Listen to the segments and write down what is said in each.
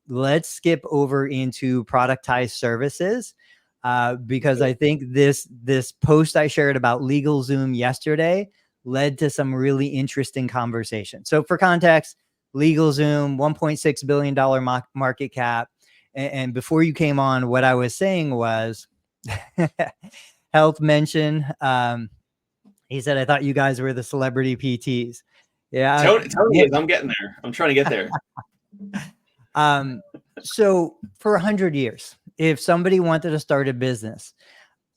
let's skip over into productized services, because I think this post I shared about LegalZoom yesterday led to some really interesting conversation. So for context, LegalZoom, $1.6 billion market cap. And before you came on, what I was saying was Health mention. He said, I thought you guys were the celebrity PTs. Yeah. Tony is. I'm getting there. I'm trying to get there. So for 100 years, if somebody wanted to start a business,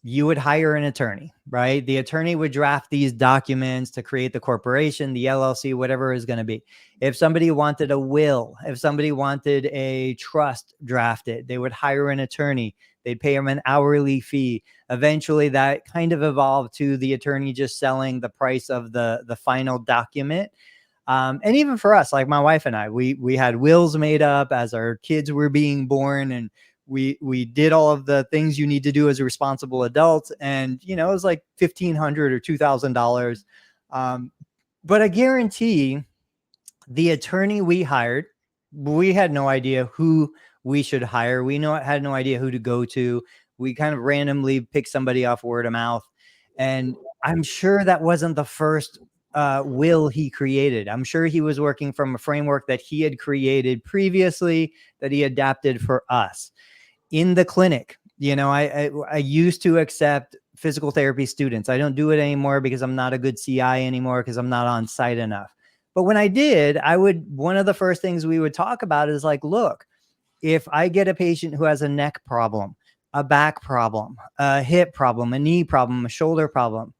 you would hire an attorney, right? The attorney would draft these documents to create the corporation, the LLC, whatever is going to be. If somebody wanted a will, if somebody wanted a trust drafted, they would hire an attorney. They'd pay them an hourly fee. Eventually, that kind of evolved to the attorney just selling the price of the final document. And even for us, like my wife and I, we had wills made up as our kids were being born, and we did all of the things you need to do as a responsible adult. And, you know, it was like $1,500 or $2,000. But I guarantee the attorney we hired, we had no idea who we should hire. We had no idea who to go to. We kind of randomly picked somebody off word of mouth. And I'm sure that wasn't the first will he created. I'm sure he was working from a framework that he had created previously that he adapted for us. In the clinic, you know, I used to accept physical therapy students. I don't do it anymore because I'm not a good CI anymore, because I'm not on site enough. But when I did, one of the first things we would talk about is like, look, if I get a patient who has a neck problem, a back problem, a hip problem, a knee problem, a shoulder problem,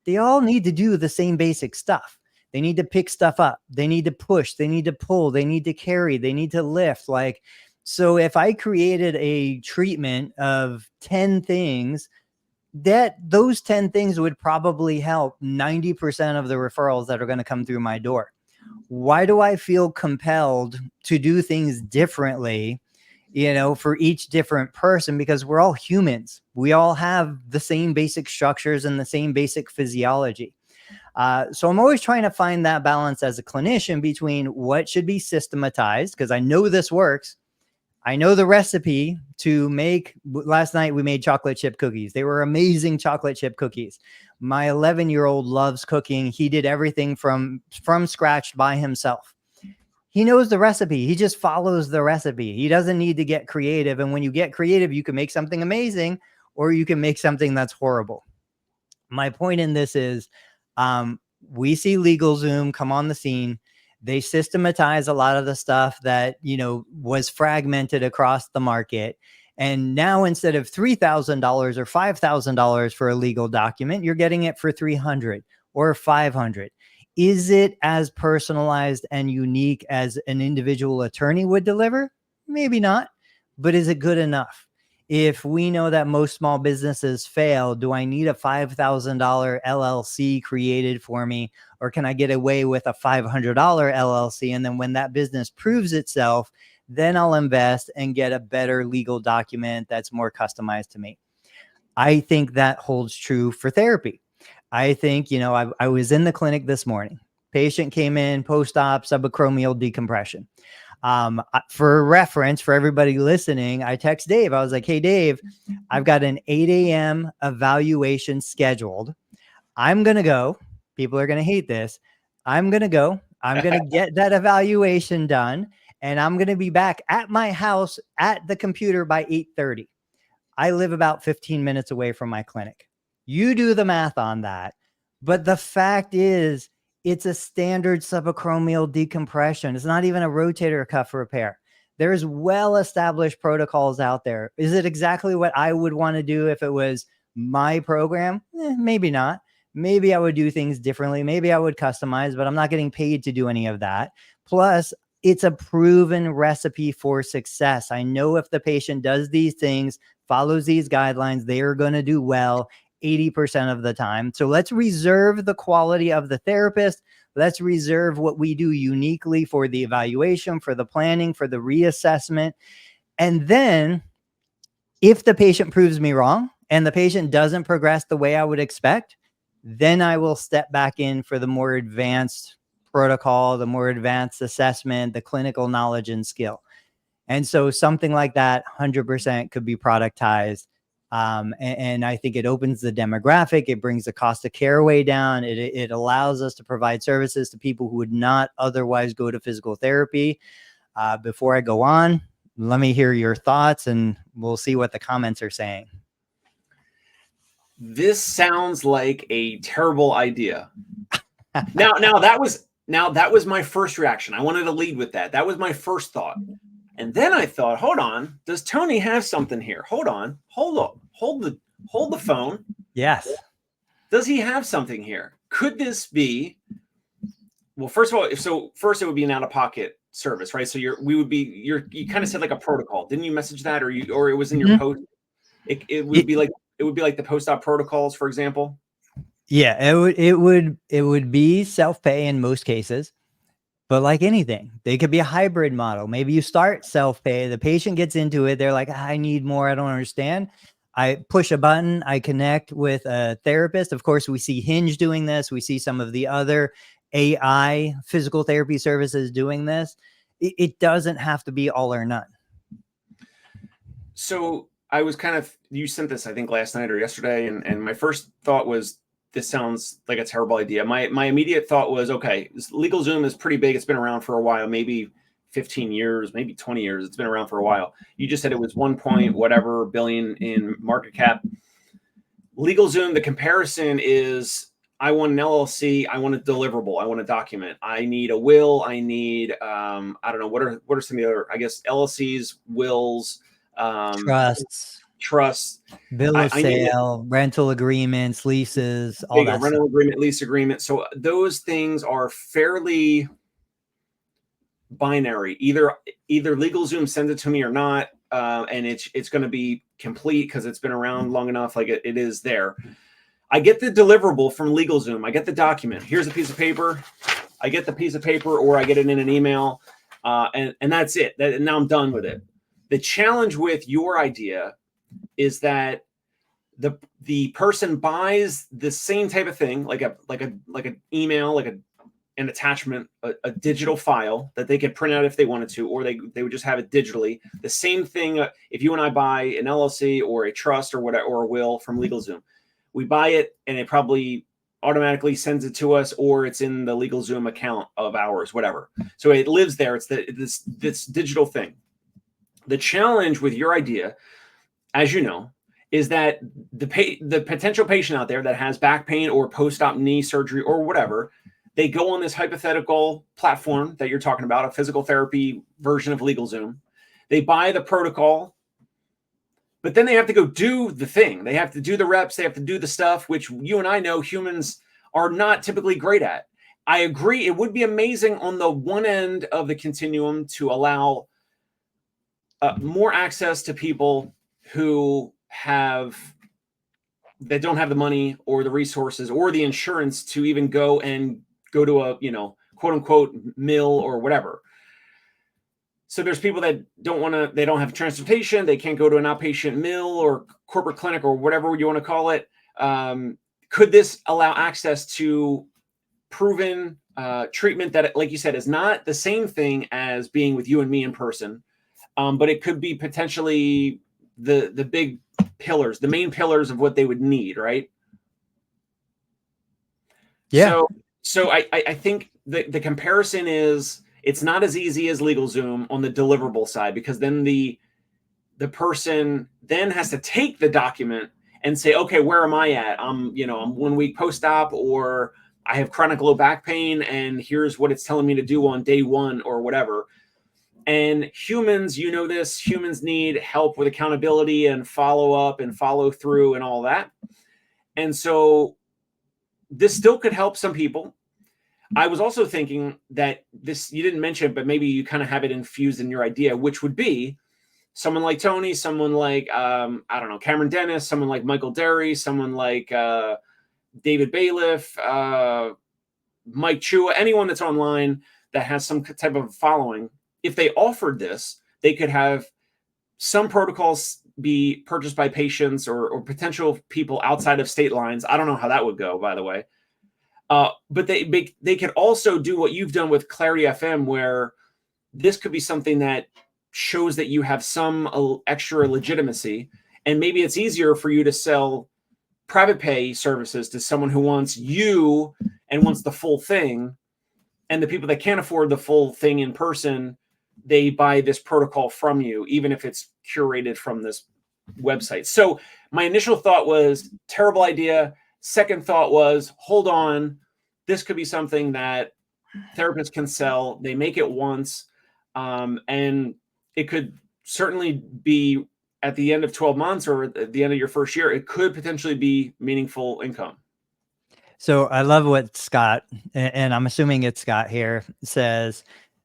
they all need to do the same basic stuff. They need to pick stuff up. They need to push. They need to pull. They need to carry. They need to lift. Like, so if I created a treatment of 10 things, those 10 things would probably help 90% of the referrals that are going to come through my door. Why do I feel compelled to do things differently, you know, for each different person? Because we're all humans. We all have the same basic structures and the same basic physiology. So I'm always trying to find that balance as a clinician between what should be systematized, because I know this works. I know the recipe to make. Last night we made chocolate chip cookies. They were amazing chocolate chip cookies. My 11-year-old loves cooking. He did everything from scratch by himself. He knows the recipe. He just follows the recipe. He doesn't need to get creative. And when you get creative, you can make something amazing, or you can make something that's horrible. My point in this is, we see LegalZoom come on the scene. They systematize a lot of the stuff that, you know, was fragmented across the market. And now instead of $3,000 or $5,000 for a legal document, you're getting it for $300 or $500. Is it as personalized and unique as an individual attorney would deliver? Maybe not, but is it good enough? If we know that most small businesses fail, do I need a $5,000 LLC created for me? Or can I get away with a $500 LLC? And then when that business proves itself, then I'll invest and get a better legal document that's more customized to me. I think that holds true for therapy. I think, you know, I was in the clinic this morning. Patient came in, post-op subacromial decompression. For reference, for everybody listening, I text Dave. I was like, hey, Dave, I've got an 8 a.m. evaluation scheduled. I'm going to go. People are going to hate this. I'm going to go. I'm going to get that evaluation done. And I'm going to be back at my house at the computer by 8:30. I live about 15 minutes away from my clinic. You do the math on that. But the fact is, it's a standard subacromial decompression. It's not even a rotator cuff repair. There's well-established protocols out there. Is it exactly what I would want to do if it was my program? Maybe not. Maybe I would do things differently. Maybe I would customize, but I'm not getting paid to do any of that. Plus, it's a proven recipe for success. I know if the patient does these things, follows these guidelines, they are going to do well 80% of the time. So let's reserve the quality of the therapist. Let's reserve what we do uniquely for the evaluation, for the planning, for the reassessment. And then if the patient proves me wrong and the patient doesn't progress the way I would expect, then I will step back in for the more advanced protocol, the more advanced assessment, the clinical knowledge and skill. And so something like that 100% could be productized. And I think it opens the demographic. It brings the cost of care way down. It allows us to provide services to people who would not otherwise go to physical therapy. Before I go on, let me hear your thoughts and we'll see what the comments are saying. This sounds like a terrible idea. Now that was my first reaction. I wanted to lead with that. That was my first thought. And then I thought, hold on, does Tony have something here? Hold on, hold the phone. Yes. Does he have something here? Could this be? Well, first of all, first it would be an out-of-pocket service, right? So you kind of said like a protocol. Didn't you message that, or it was in your post? It would be like the post-op protocols, for example. Yeah, it would be self-pay in most cases. But like anything, they could be a hybrid model. Maybe you start self-pay, the patient gets into it, they're like, I need more, I don't understand. I push a button, I connect with a therapist. Of course, we see Hinge doing this. We see some of the other AI physical therapy services doing this. It doesn't have to be all or none. So I was you sent this, I think, last night or yesterday, and my first thought was, this sounds like a terrible idea. My immediate thought was, okay, LegalZoom is pretty big. It's been around for a while, maybe 15 years, maybe 20 years. It's been around for a while. You just said it was 1 point whatever billion in market cap. LegalZoom, the comparison is, I want an LLC, I want a deliverable, I want a document, I need a will, I need I don't know, what are some of the other, I guess, LLCs, wills, trusts, bill of sale, rental agreements, leases, all that rental stuff. agreement, lease agreement. So those things are fairly binary. Either LegalZoom sends it to me or not, and it's going to be complete because it's been around long enough. Like it is there. I get the deliverable from LegalZoom. I get the document. Here's a piece of paper. I get the piece of paper, or I get it in an email, and that's it. And now I'm done with it. The challenge with your idea is that the person buys the same type of thing, like an email, like an attachment, a digital file that they could print out if they wanted to, or they would just have it digitally. The same thing if you and I buy an LLC or a trust or whatever, or a will from LegalZoom, we buy it and it probably automatically sends it to us, or it's in the LegalZoom account of ours, whatever. So it lives there. It's this digital thing. The challenge with your idea, as you know, is that the potential patient out there that has back pain or post-op knee surgery or whatever, they go on this hypothetical platform that you're talking about, a physical therapy version of LegalZoom. They buy the protocol, but then they have to go do the thing. They have to do the reps. They have to do the stuff, which you and I know humans are not typically great at. I agree. It would be amazing on the one end of the continuum to allow more access to people who that don't have the money or the resources or the insurance to even go to a, quote unquote mill or whatever. So there's people that they don't have transportation. They can't go to an outpatient mill or corporate clinic or whatever you want to call it. Could this allow access to proven treatment that, like you said, is not the same thing as being with you and me in person, but it could be potentially the big pillars, the main pillars of what they would need, right? Yeah. So I think the comparison is, it's not as easy as LegalZoom on the deliverable side, because then the person then has to take the document and say, okay, where am I at? I'm 1 week post-op, or I have chronic low back pain, and here's what it's telling me to do on day 1 or whatever. And humans, humans need help with accountability and follow up and follow through and all that. And so this still could help some people. I was also thinking that this, you didn't mention it, but maybe you kind of have it infused in your idea, which would be someone like Tony, someone like, I don't know, Cameron Dennis, someone like Michael Derry, someone like David Bailiff, Mike Chua, anyone that's online that has some type of following. If they offered this, they could have some protocols be purchased by patients or potential people outside of state lines. I don't know how that would go, by the way. But they could also do what you've done with Clarity FM, where this could be something that shows that you have some extra legitimacy. And maybe it's easier for you to sell private pay services to someone who wants you and wants the full thing. And the people that can't afford the full thing in person, they buy this protocol from you, even if it's curated from this website. So my initial thought was terrible idea. Second thought was, hold on, this could be something that therapists can sell. They make it once, and it could certainly be at the end of 12 months or at the end of your first year, it could potentially be meaningful income. So I love what Scott, and I'm assuming it's Scott here, says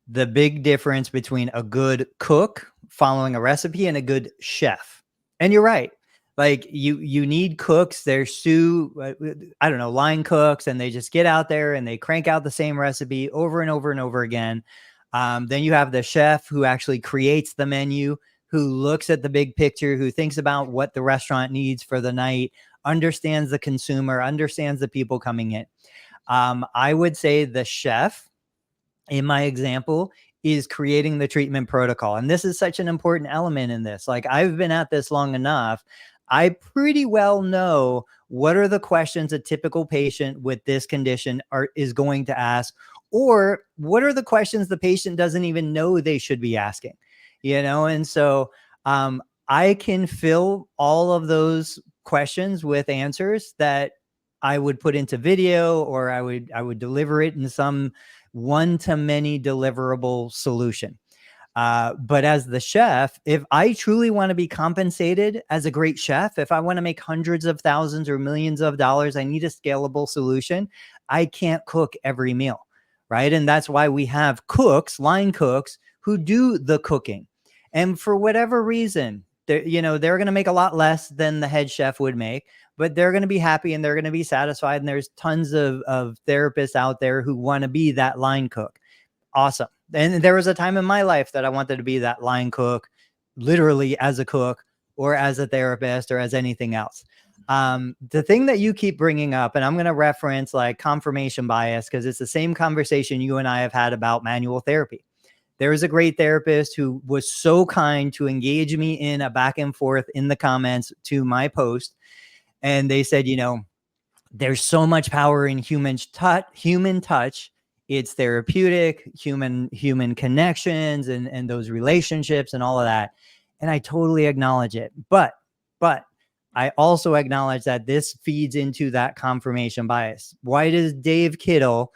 the big difference between a good cook following a recipe and a good chef. And you're right. Like you need cooks. They're I don't know, line cooks, and they just get out there and they crank out the same recipe over and over and over again. Then you have the chef who actually creates the menu, who looks at the big picture, who thinks about what the restaurant needs for the night, understands the consumer, understands the people coming in. I would say the chef, in my example, is creating the treatment protocol. And this is such an important element in this. Like, I've been at this long enough. I pretty well know what are the questions a typical patient with this condition is going to ask, or what are the questions the patient doesn't even know they should be asking, And so I can fill all of those questions with answers that I would put into video, or I would deliver it in some one-to-many deliverable solution. But as the chef, if I truly want to be compensated as a great chef, if I want to make hundreds of thousands or millions of dollars, I need a scalable solution. I can't cook every meal, right? And that's why we have cooks, line cooks, who do the cooking. And for whatever reason, they're going to make a lot less than the head chef would make, but they're going to be happy and they're going to be satisfied. And there's tons of therapists out there who want to be that line cook. Awesome. And there was a time in my life that I wanted to be that line cook, literally as a cook or as a therapist or as anything else. The thing that you keep bringing up, and I'm going to reference like confirmation bias, because it's the same conversation you and I have had about manual therapy. There was a great therapist who was so kind to engage me in a back and forth in the comments to my post. And they said, there's so much power in human touch. It's therapeutic, human connections and those relationships and all of that. And I totally acknowledge it. But I also acknowledge that this feeds into that confirmation bias. Why does Dave Kittle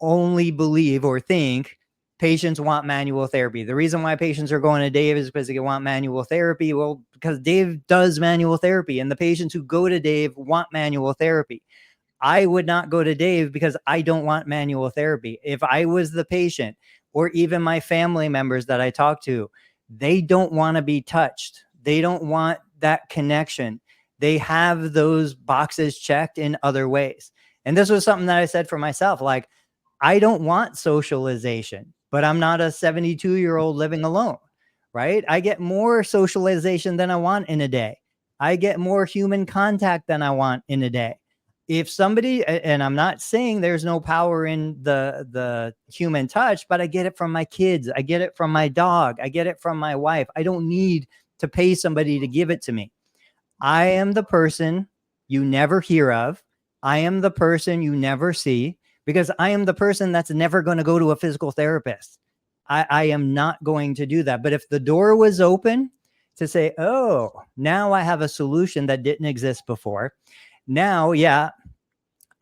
only believe or think patients want manual therapy? The reason why patients are going to Dave is because they want manual therapy. Well, because Dave does manual therapy, and the patients who go to Dave want manual therapy. I would not go to Dave because I don't want manual therapy. If I was the patient, or even my family members that I talk to, they don't want to be touched. They don't want that connection. They have those boxes checked in other ways. And this was something that I said for myself. Like, I don't want socialization, but I'm not a 72-year-old living alone, right? I get more socialization than I want in a day. I get more human contact than I want in a day. If somebody, and I'm not saying there's no power in the human touch, but I get it from my kids. I get it from my dog. I get it from my wife. I don't need to pay somebody to give it to me. I am the person you never hear of. I am the person you never see, because I am the person that's never going to go to a physical therapist. I am not going to do that. But if the door was open to say, oh, now I have a solution that didn't exist before. Now, yeah,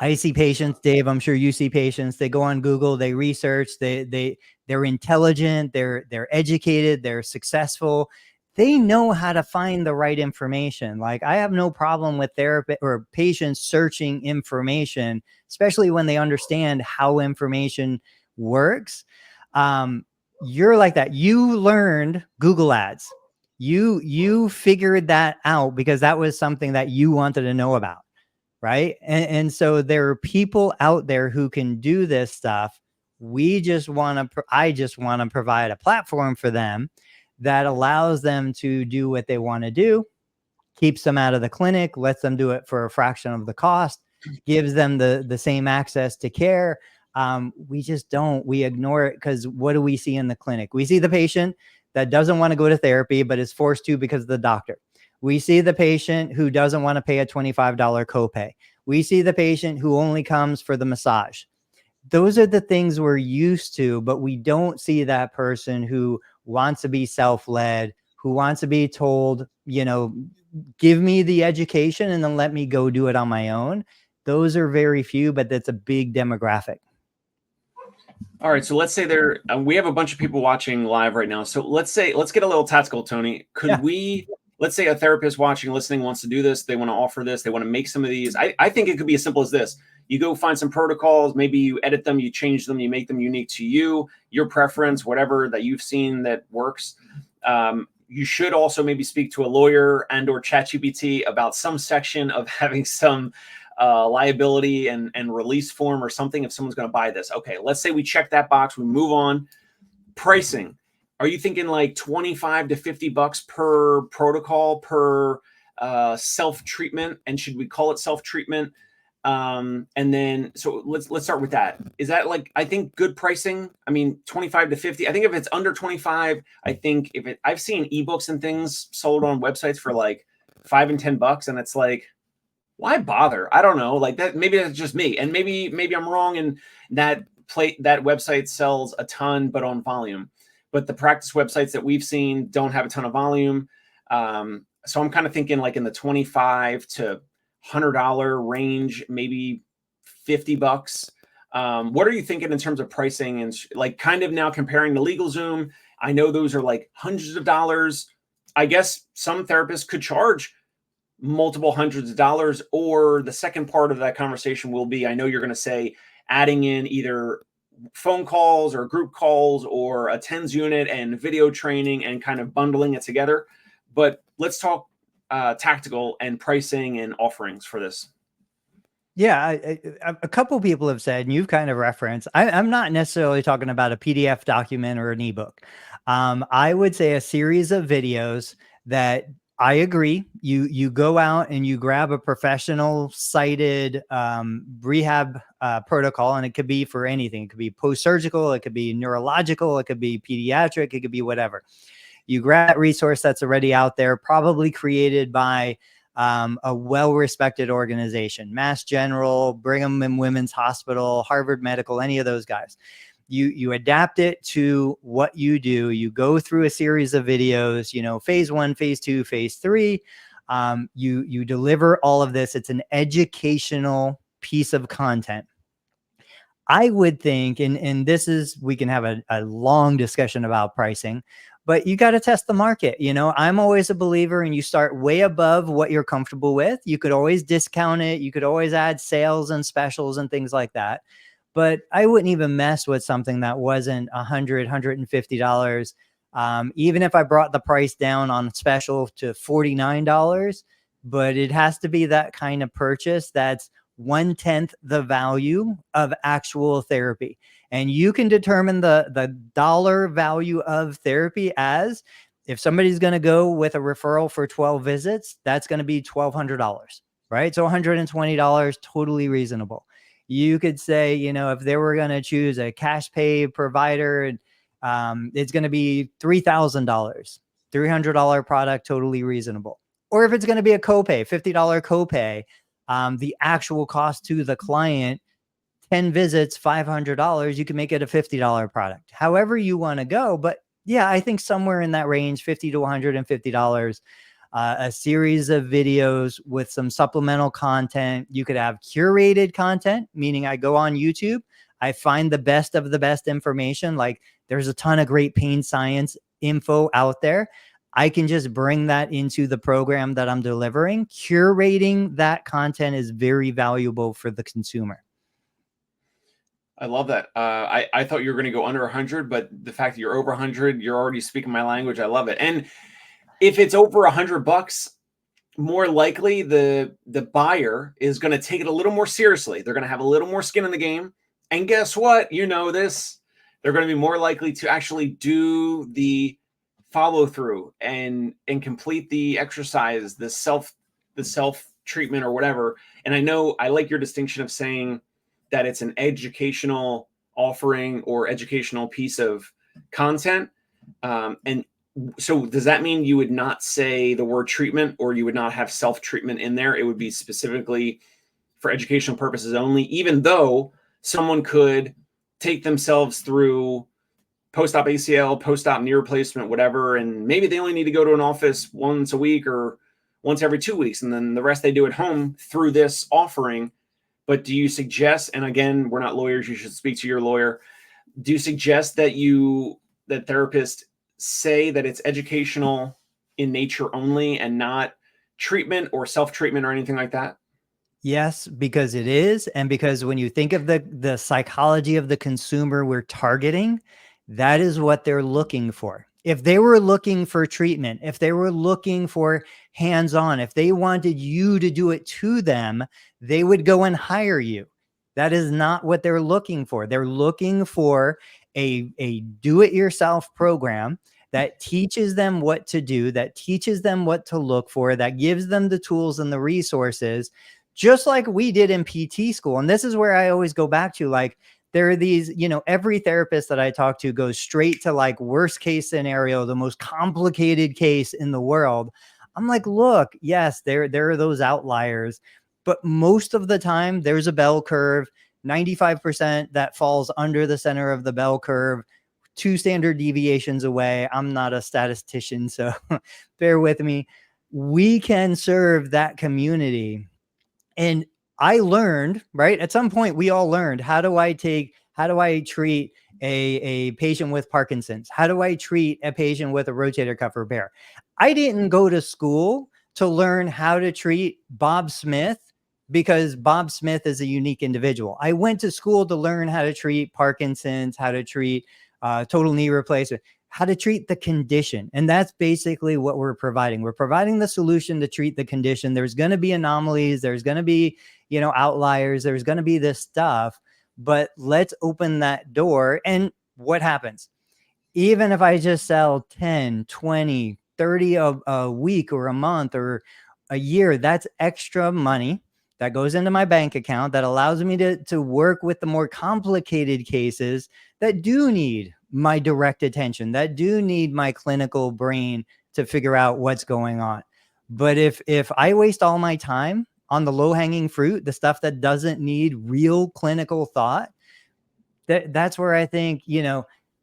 I see patients, Dave. I'm sure you see patients. They go on Google, they research, they're intelligent, they're educated, they're successful. They know how to find the right information. Like, I have no problem with therapy or patients searching information, especially when they understand how information works. You're like that. You learned Google Ads. You figured that out because that was something that you wanted to know about. Right. And so there are people out there who can do this stuff. I just want to provide a platform for them that allows them to do what they want to do, keeps them out of the clinic, lets them do it for a fraction of the cost, gives them the same access to care. We ignore it, because what do we see in the clinic? We see the patient. that doesn't want to go to therapy, but is forced to because of the doctor. We see the patient who doesn't want to pay a $25 copay. We see the patient who only comes for the massage. Those are the things we're used to, but we don't see that person who wants to be self-led, who wants to be told, give me the education and then let me go do it on my own. Those are very few, but that's a big demographic. All right. So let's say we have a bunch of people watching live right now. So let's get a little tactical, Tony. Let's say a therapist watching, listening wants to do this. They want to offer this. They want to make some of these. I think it could be as simple as this. You go find some protocols. Maybe you edit them, you change them, you make them unique to you, your preference, whatever that you've seen that works. You should also maybe speak to a lawyer and or ChatGPT about some section of having some liability and release form or something if someone's going to buy this. Okay, let's say we check that box, we move on. Pricing. Are you thinking like 25 to 50 bucks per protocol, per self-treatment? And should we call it self-treatment? And then, so let's start with that. Is that like, I think good pricing? I mean, 25 to 50. I think if it's under 25, I think I've seen ebooks and things sold on websites for like $5 and $10, and it's like, why bother? I don't know. Like that, maybe that's just me, and maybe I'm wrong. And that website sells a ton, but on volume. But the practice websites that we've seen don't have a ton of volume. So I'm kind of thinking like in the $25 to $100 range, maybe $50. What are you thinking in terms of pricing and like kind of now comparing to LegalZoom? I know those are like hundreds of dollars. I guess some therapists could charge multiple hundreds of dollars, or the second part of that conversation will be, I know you're going to say adding in either phone calls or group calls or a TENS unit and video training and kind of bundling it together. But let's talk tactical and pricing and offerings for this. Yeah, a couple people have said, and you've kind of referenced, I'm not necessarily talking about a PDF document or an ebook. I would say a series of videos that I agree. You go out and you grab a professional cited rehab protocol, and it could be for anything. It could be post-surgical, it could be neurological, it could be pediatric, it could be whatever. You grab that resource that's already out there, probably created by a well-respected organization, Mass General, Brigham and Women's Hospital, Harvard Medical, any of those guys. You adapt it to what you do. You go through a series of videos, phase 1, phase 2, phase 3. You deliver all of this. It's an educational piece of content. I would think, and this is, we can have a long discussion about pricing, but you got to test the market. I'm always a believer, and you start way above what you're comfortable with. You could always discount it. You could always add sales and specials and things like that. But I wouldn't even mess with something that wasn't $100, $150. Even if I brought the price down on special to $49, but it has to be that kind of purchase that's 1/10 the value of actual therapy. And you can determine the dollar value of therapy as, if somebody's going to go with a referral for 12 visits, that's going to be $1,200, right? So $120, totally reasonable. You could say, if they were going to choose a cash pay provider, it's going to be $3,000, $300 product, totally reasonable. Or if it's going to be a copay, $50 copay, the actual cost to the client, 10 visits, $500, you can make it a $50 product. However you want to go. But yeah, I think somewhere in that range, $50 to $150, a series of videos with some supplemental content. You could have curated content, meaning I go on YouTube, I find the best of the best information. Like there's a ton of great pain science info out there. I can just bring that into the program that I'm delivering. Curating that content is very valuable for the consumer. I love that. I thought you were going to go under 100, but the fact that you're over 100, you're already speaking my language. I love it. And if it's over $100, more likely the buyer is going to take it a little more seriously. They're going to have a little more skin in the game. And guess what? This, they're going to be more likely to actually do the follow through and complete the exercise, the self treatment or whatever. And I know I like your distinction of saying that it's an educational offering or educational piece of content. And So does that mean you would not say the word treatment, or you would not have self-treatment in there? It would be specifically for educational purposes only, even though someone could take themselves through post-op ACL, post-op knee replacement, whatever, and maybe they only need to go to an office once a week or once every 2 weeks, and then the rest they do at home through this offering. But do you suggest, and again, we're not lawyers, you should speak to your lawyer, do you suggest that therapists say that it's educational in nature only and not treatment or self-treatment or anything like that? Yes, because it is, and because when you think of the psychology of the consumer we're targeting, that is what they're looking for. If they were looking for treatment, if they were looking for hands-on, if they wanted you to do it to them, they would go and hire you. That is not what they're looking for. They're looking for a do-it-yourself program that teaches them what to do, that teaches them what to look for, that gives them the tools and the resources, just like we did in PT school. And this is where I always go back to, like, there are these, every therapist that I talk to goes straight to like worst case scenario, the most complicated case in the world. I'm like, look, yes, there are those outliers, but most of the time there's a bell curve, 95% that falls under the center of the bell curve, 2 standard deviations away. I'm not a statistician, so bear with me. We can serve that community. And I learned, right? At some point, we all learned, how do I treat a patient with Parkinson's? How do I treat a patient with a rotator cuff repair? I didn't go to school to learn how to treat Bob Smith because Bob Smith is a unique individual. I went to school to learn how to treat Parkinson's, how to treat total knee replacement, how to treat the condition. And that's basically what we're providing. We're providing the solution to treat the condition. There's going to be anomalies. There's going to be, outliers. There's going to be this stuff, but let's open that door. And what happens? Even if I just sell 10, 20, 30 a week or a month or a year, that's extra money that goes into my bank account that allows me to work with the more complicated cases that do need my direct attention, that do need my clinical brain to figure out what's going on. But if I waste all my time on the low-hanging fruit, the stuff that doesn't need real clinical thought, that's where I think,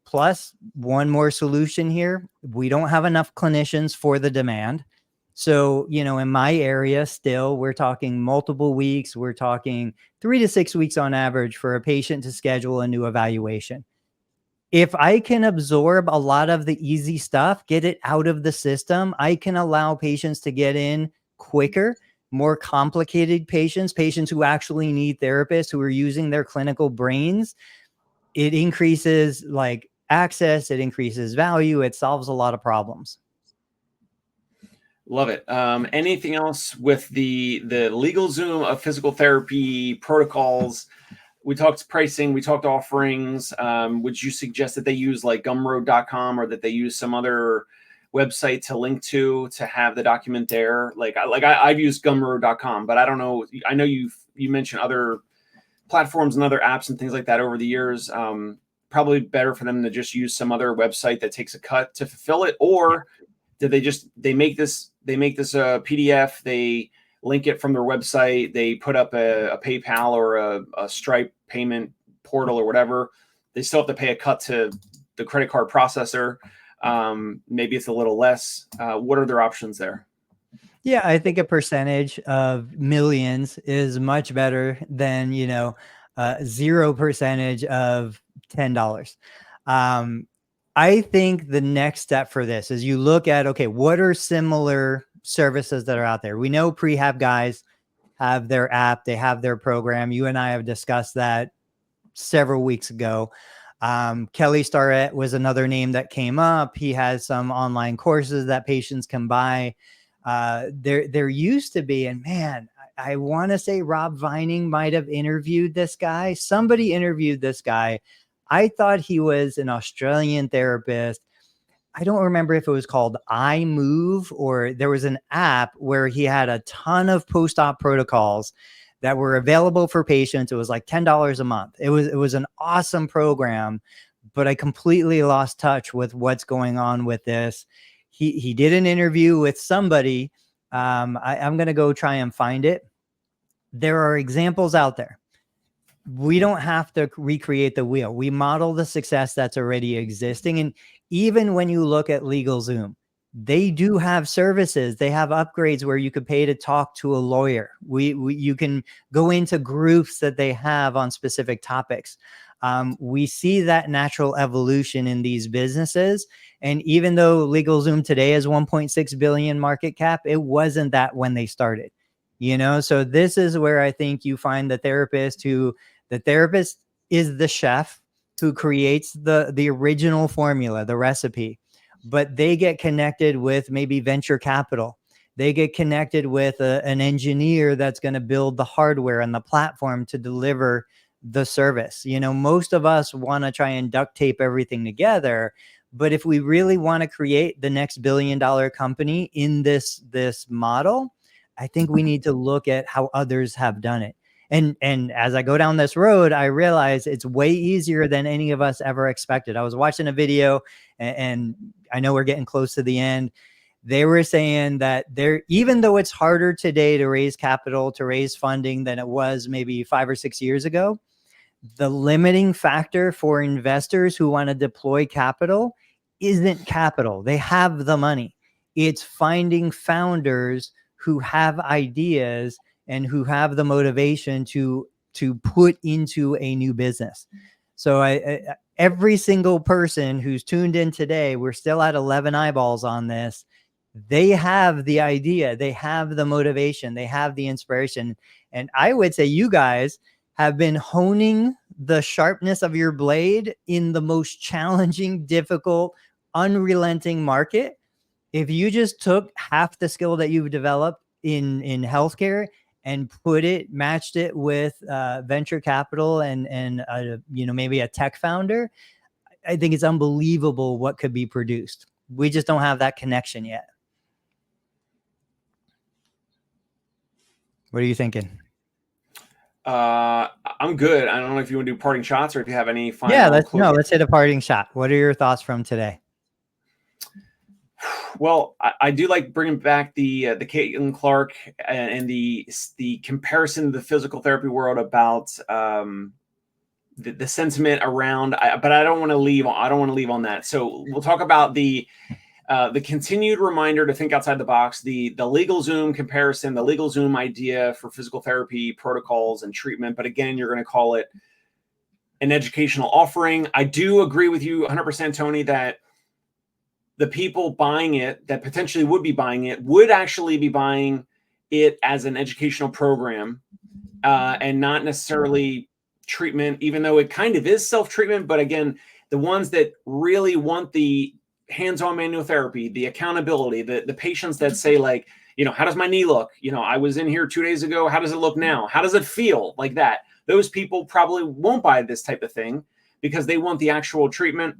plus one more solution here. We don't have enough clinicians for the demand. So, in my area, still, we're talking multiple weeks. We're talking 3 to 6 weeks on average for a patient to schedule a new evaluation. If I can absorb a lot of the easy stuff, get it out of the system, I can allow patients to get in quicker. More complicated patients who actually need therapists, who are using their clinical brains, it increases like access, it increases value, it solves a lot of problems. Love it. Anything else with the LegalZoom of physical therapy protocols? We talked pricing, we talked offerings. Would you suggest that they use like gumroad.com, or that they use some other website to link to have the document there? I've used gumroad.com, but I don't know. I know you mentioned other platforms and other apps and things like that over the years. Probably better for them to just use some other website that takes a cut to fulfill it, or did they make this a PDF, they link it from their website, they put up a PayPal or a Stripe payment portal or whatever, they still have to pay a cut to the credit card processor. Maybe it's a little less. What are their options there? Yeah, I think a percentage of millions is much better than, 0% of $10. I think the next step for this is you look at, okay, what are similar services that are out there? We know prehab guys have their app, they have their program. You and I have discussed that several weeks ago. Kelly Starrett was another name that came up. He has some online courses that patients can buy. There used to be, and man, I want to say Rob Vining might have interviewed this guy. Somebody interviewed this guy. I thought he was an Australian therapist. I don't remember if it was called iMove, or there was an app where he had a ton of post-op protocols that were available for patients. It was like $10 a month. It was an awesome program, but I completely lost touch with what's going on with this. He did an interview with somebody. I'm going to go try and find it. There are examples out there. We don't have to recreate the wheel. We model the success that's already existing. And even when you look at LegalZoom, they do have services. They have upgrades where you could pay to talk to a lawyer. You can go into groups that they have on specific topics. We see that natural evolution in these businesses. And even though LegalZoom today is 1.6 billion market cap, it wasn't that when they started. So this is where I think you find the therapist is the chef who creates the original formula, the recipe, but they get connected with maybe venture capital. They get connected with an engineer that's going to build the hardware and the platform to deliver the service. Most of us want to try and duct tape everything together. But if we really want to create the next billion-dollar company in this model, I think we need to look at how others have done it. And as I go down this road, I realize it's way easier than any of us ever expected. I was watching a video, and I know we're getting close to the end. They were saying that even though it's harder today to raise capital, to raise funding than it was maybe 5 or 6 years ago, the limiting factor for investors who want to deploy capital isn't capital. They have the money. It's finding founders who have ideas and who have the motivation to put into a new business. So every single person who's tuned in today, we're still at 11 eyeballs on this. They have the idea, they have the motivation, they have the inspiration. And I would say you guys have been honing the sharpness of your blade in the most challenging, difficult, unrelenting market. If you just took half the skill that you've developed in healthcare and matched it with venture capital and maybe a tech founder, I think it's unbelievable what could be produced. We just don't have that connection yet. What are you thinking? I'm good. I don't know if you want to do parting shots or if you have any final. Yeah, let's hit a parting shot. What are your thoughts from today? Well, I do like bringing back the Caitlin Clark and the comparison to the physical therapy world about the sentiment around. But I don't want to leave on that. So we'll talk about the continued reminder to think outside the box, the LegalZoom comparison, the LegalZoom idea for physical therapy protocols and treatment. But again, you're going to call it an educational offering. I do agree with you 100%, Tony, that the people buying it, that potentially would be buying it, would actually be buying it as an educational program and not necessarily treatment, even though it kind of is self-treatment. But again, the ones that really want the hands-on manual therapy, the accountability, the patients that say like, how does my knee look? I was in here 2 days ago. How does it look now? How does it feel? Like that. Those people probably won't buy this type of thing because they want the actual treatment.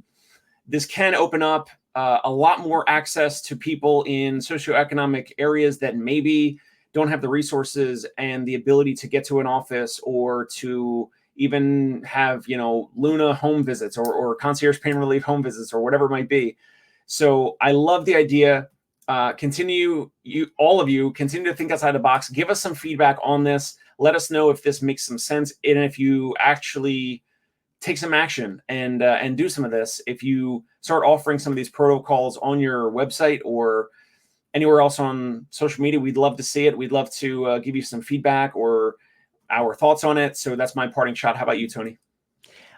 This can open up a lot more access to people in socioeconomic areas that maybe don't have the resources and the ability to get to an office or to even have, Luna home visits or concierge pain relief home visits or whatever it might be. So I love the idea. All of you continue to think outside the box. Give us some feedback on this. Let us know if this makes some sense and if you actually take some action and do some of this. If you start offering some of these protocols on your website or anywhere else on social media, we'd love to see it. We'd love to give you some feedback or our thoughts on it. So that's my parting shot. How about you, Tony?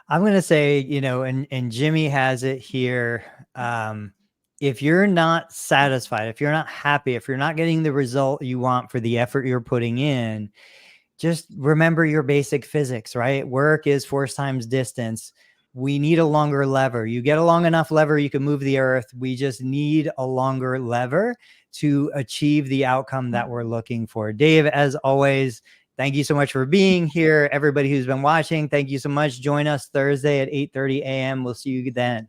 I'm going to say, and Jimmy has it here. If you're not satisfied, if you're not happy, if you're not getting the result you want for the effort you're putting in, just remember your basic physics, right? Work is force times distance. We need a longer lever. You get a long enough lever, you can move the earth. We just need a longer lever to achieve the outcome that we're looking for. Dave, as always, thank you so much for being here. Everybody who's been watching, thank you so much. Join us Thursday at 8:30 a.m. We'll see you then.